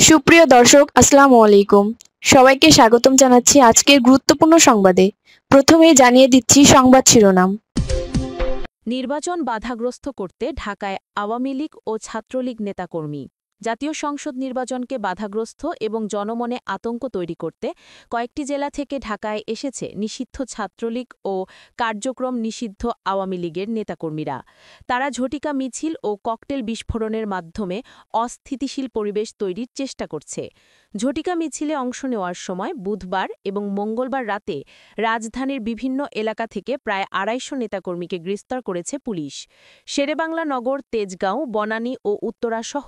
সুপ্রিয় দর্শক, আসসালামু আলাইকুম। সবাইকে স্বাগতম জানাচ্ছি আজকের গুরুত্বপূর্ণ সংবাদে। প্রথমেই জানিয়ে দিচ্ছি সংবাদ শিরোনাম। নির্বাচন বাধাগ্রস্ত করতে ঢাকায় আওয়ামী লীগ ও ছাত্রলীগ নেতাকর্মী। জাতীয় সংসদ নির্বাচনকে বাধাগ্রস্ত এবং জনমনে আতঙ্ক তৈরি করতে কয়েকটি জেলা থেকে ঢাকায় এসেছে নিষিদ্ধ ছাত্রলীগ ও কার্যক্রম নিষিদ্ধ আওয়ামী লীগের নেতাকর্মীরা। তারা ঝটিকা মিছিল ও ককটেল বিস্ফোরণের মাধ্যমে অস্থিতিশীল পরিবেশ তৈরির চেষ্টা করছে। ঝটিকা মিছিলে অংশ নেওয়ার সময় বুধবার এবং মঙ্গলবার রাতে রাজধানীর বিভিন্ন এলাকা থেকে প্রায় ২৫০ নেতাকর্মীকে গ্রেফতার করেছে পুলিশ। শেরেবাংলা নগর, তেজগাঁও, বনানী ও উত্তরাসহ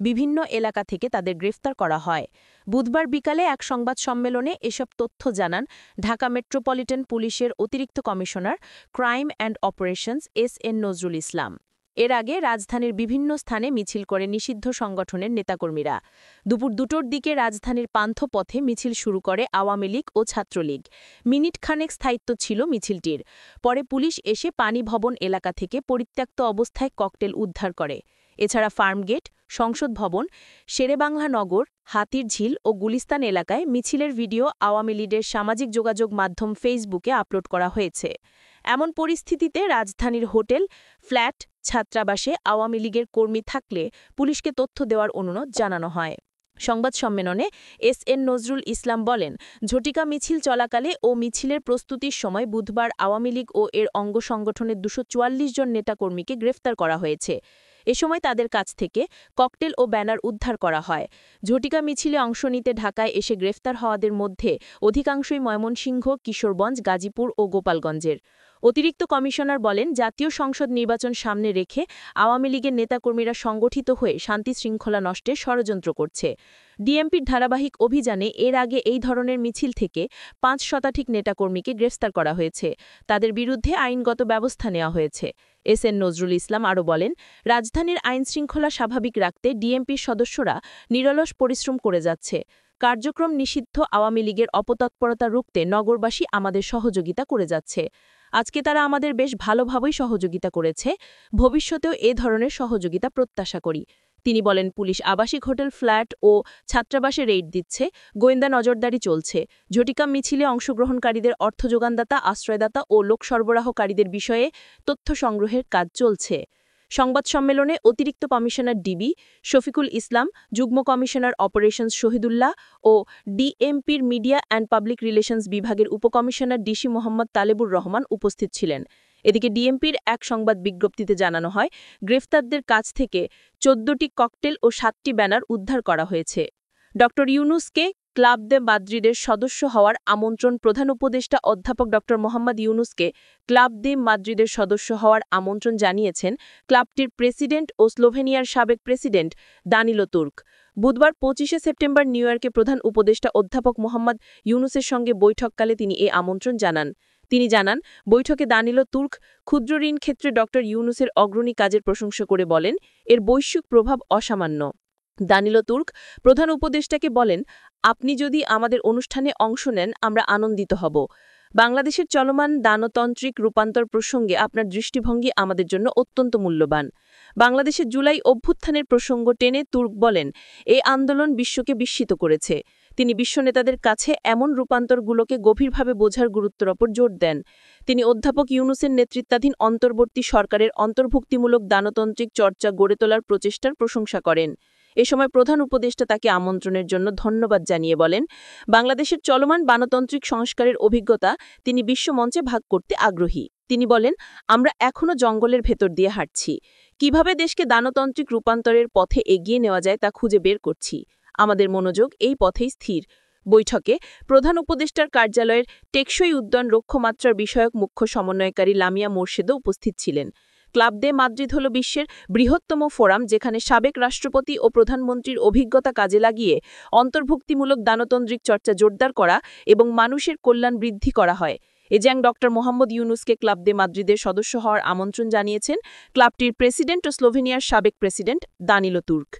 বিভিন্ন এলাকা থেকে তাদের গ্রেফতার করা হয়। বুধবার বিকালে এক সংবাদ সম্মেলনে এসব তথ্য জানান ঢাকা মেট্রোপলিটন পুলিশের অতিরিক্ত commissioner crime and operations S N. Nazrul Islam. এর আগে রাজধানীর বিভিন্ন স্থানে মিছিল করে নিষিদ্ধ সংগঠনের নেতাকর্মীরা। দুপুর ২টোর দিকে রাজধানীর পান্থপথে মিছিল শুরু করে আওয়ামী লীগ ও ছাত্রলীগ। মিনিট খানেক স্থায়িত্ব ছিল মিছিলটির। পরে পুলিশ এসে পানি ভবন এলাকা থেকে পরিত্যক্ত অবস্থায় ককটেল উদ্ধার করে। এছাড়া ফার্মগেট, সংসদ ভবন, শেরেবাংলা নগর, হাতির ঝিল ও গুলিস্তান এলাকায় মিছিলের ভিডিও আওয়ামী লীগের সামাজিক যোগাযোগ মাধ্যম ফেসবুকে আপলোড করা হয়েছে। এমন পরিস্থিতিতে রাজধানীর হোটেল, ফ্ল্যাট, ছাত্রাবাসে আওয়ামী লীগের কর্মী থাকলে পুলিশকে তথ্য দেওয়ার অনুরোধ জানানো হয়। সংবাদ সম্মেলনে এস.এন. নজরুল ইসলাম বলেন, ঝটিকা মিছিল চলাকালে ও মিছিলের প্রস্তুতির সময় বুধবার আওয়ামী লীগ ও এর অঙ্গ সংগঠনের ২৪৪ জন নেতাকর্মীকে গ্রেফতার করা হয়েছে। এ সময় তাদের কাছ থেকে ককটেল ও ব্যানার উদ্ধার করা হয়। ঝটিকা মিছিলে অংশ নিতে ঢাকায় এসে গ্রেফতার হওয়াদের মধ্যে অধিকাংশই ময়মনসিংহ, কিশোরগঞ্জ, গাজীপুর ও গোপালগঞ্জের। অতিরিক্ত কমিশনার বলেন, জাতীয় সংসদ নির্বাচন সামনে রেখে আওয়ামী লীগের নেতাকর্মীরা সংগঠিত হয়ে শান্তি শৃঙ্খলা নষ্টের ষড়যন্ত্র করছে। ডিএমপির ধারাবাহিক অভিযানে এর আগে এই ধরনের মিছিল থেকে ৫ শতাধিক নেতাকর্মীকে গ্রেফতার করা হয়েছে। তাদের বিরুদ্ধে আইনগত ব্যবস্থা নেওয়া হয়েছে। এস.এন. নজরুল ইসলাম আরও বলেন, রাজধানীর আইনশৃঙ্খলা স্বাভাবিক রাখতে ডিএমপির সদস্যরা নিরলস পরিশ্রম করে যাচ্ছে। কার্যক্রম নিষিদ্ধ আওয়ামী লীগের অপতৎপরতা রুখতে নগরবাসী আমাদের সহযোগিতা করে যাচ্ছে। আজকে তারা আমাদের বেশ ভালোভাবেই সহযোগিতা করেছে। ভবিষ্যতেও এ ধরনের সহযোগিতা প্রত্যাশা করি। তিনি বলেন, পুলিশ আবাসিক হোটেল, ফ্ল্যাট ও ছাত্রাবাসে রেইড দিচ্ছে, গোয়েন্দা নজরদারি চলছে। ঝটিকা মিছিলে অংশগ্রহণকারীদের অর্থ যোগানদাতা, আশ্রয়দাতা ও লোক সরবরাহকারীদের বিষয়ে তথ্য সংগ্রহের কাজ চলছে। সংবাদ সম্মেলনে অতিরিক্ত কমিশনার ডিবি শফিকুল ইসলাম, যুগ্ম কমিশনার অপারেশনস শহীদুল্লাহ ও ডিএমপির মিডিয়া অ্যান্ড পাবলিক রিলেশনস বিভাগের উপকমিশনার ডিসি মোহাম্মদ তালেবুর রহমান উপস্থিত ছিলেন। এদিকে ডিএমপির এক সংবাদ বিজ্ঞপ্তিতে জানানো হয়, গ্রেফতারদের কাছ থেকে ১৪টি ককটেল ও ৭টি ব্যানার উদ্ধার করা হয়েছে। ড. ইউনূসকে ক্লাব দে মাদ্রিদের সদস্য হওয়ার আমন্ত্রণ। প্রধান উপদেষ্টা অধ্যাপক ড. মোহাম্মদ ইউনূসকে ক্লাব দে মাদ্রিদের সদস্য হওয়ার আমন্ত্রণ জানিয়েছেন ক্লাবটির প্রেসিডেন্ট ও স্লোভেনিয়ার সাবেক প্রেসিডেন্ট দানিলো তুর্ক। বুধবার ২৫শে সেপ্টেম্বর নিউ ইয়র্কে প্রধান উপদেষ্টা অধ্যাপক মোহাম্মদ ইউনূসের সঙ্গে বৈঠককালে তিনি এ আমন্ত্রণ জানান। তিনি জানান, বৈঠকে দানিলো তুর্ক ক্ষুদ্র ঋণ ক্ষেত্রে ড. ইউনূসের অগ্রণী কাজের প্রশংসা করে বলেন, এর বৈশ্বিক প্রভাব অসামান্য। দানিলো তুর্ক প্রধান উপদেষ্টাকে বলেন, আপনি যদি আমাদের অনুষ্ঠানে অংশ নেন আমরা আনন্দিত হব। বাংলাদেশের চলমান দানতান্ত্রিক রূপান্তর প্রসঙ্গে আপনার দৃষ্টিভঙ্গি আমাদের জন্য অত্যন্ত মূল্যবান। বাংলাদেশের জুলাই অভ্যুত্থানের প্রসঙ্গ টেনে তুর্ক বলেন, এই আন্দোলন বিশ্বকে বিস্মিত করেছে। তিনি বিশ্ব নেতাদের কাছে এমন রূপান্তরগুলোকে গভীরভাবে বোঝার গুরুত্বের ওপর জোর দেন। তিনি অধ্যাপক ইউনূসের নেতৃত্বাধীন অন্তর্বর্তী সরকারের অন্তর্ভুক্তিমূলক দানতান্ত্রিক চর্চা গড়ে তোলার প্রচেষ্টার প্রশংসা করেন। এ সময় প্রধান উপদেষ্টা তাকে আমন্ত্রণের জন্য ধন্যবাদ জানিয়ে বলেন, বাংলাদেশের চলমান গণতান্ত্রিক সংস্কারের অভিজ্ঞতা তিনি বিশ্বমঞ্চে ভাগ করতে আগ্রহী। তিনি বলেন, আমরা এখনও জঙ্গলের ভেতর দিয়ে হাঁটছি। কিভাবে দেশকে দানতান্ত্রিক রূপান্তরের পথে এগিয়ে নেওয়া যায় তা খুঁজে বের করছি। আমাদের মনোযোগ এই পথেই স্থির। বৈঠকে প্রধান উপদেষ্টার কার্যালয়ের টেকসই উদ্যান লক্ষ্যমাত্রার বিষয়ক মুখ্য সমন্বয়কারী লামিয়া মোর্শেদও উপস্থিত ছিলেন। ক্লাব দে মাদ্রিদ হল বিশ্বের বৃহত্তম ফোরাম, যেখানে সাবেক রাষ্ট্রপতি ও প্রধানমন্ত্রীর অভিজ্ঞতা কাজে লাগিয়ে অন্তর্ভুক্তিমূলক দানতান্ত্রিক চর্চা জোরদার করা এবং মানুষের কল্যাণ বৃদ্ধি করা হয়। এজাং ড. মোহাম্মদ ইউনূসকে ক্লাব দে মাদ্রিদের সদস্য হওয়ার আমন্ত্রণ জানিয়েছেন ক্লাবটির প্রেসিডেন্ট ও স্লোভেনিয়ার সাবেক প্রেসিডেন্ট দানিলো তুর্ক।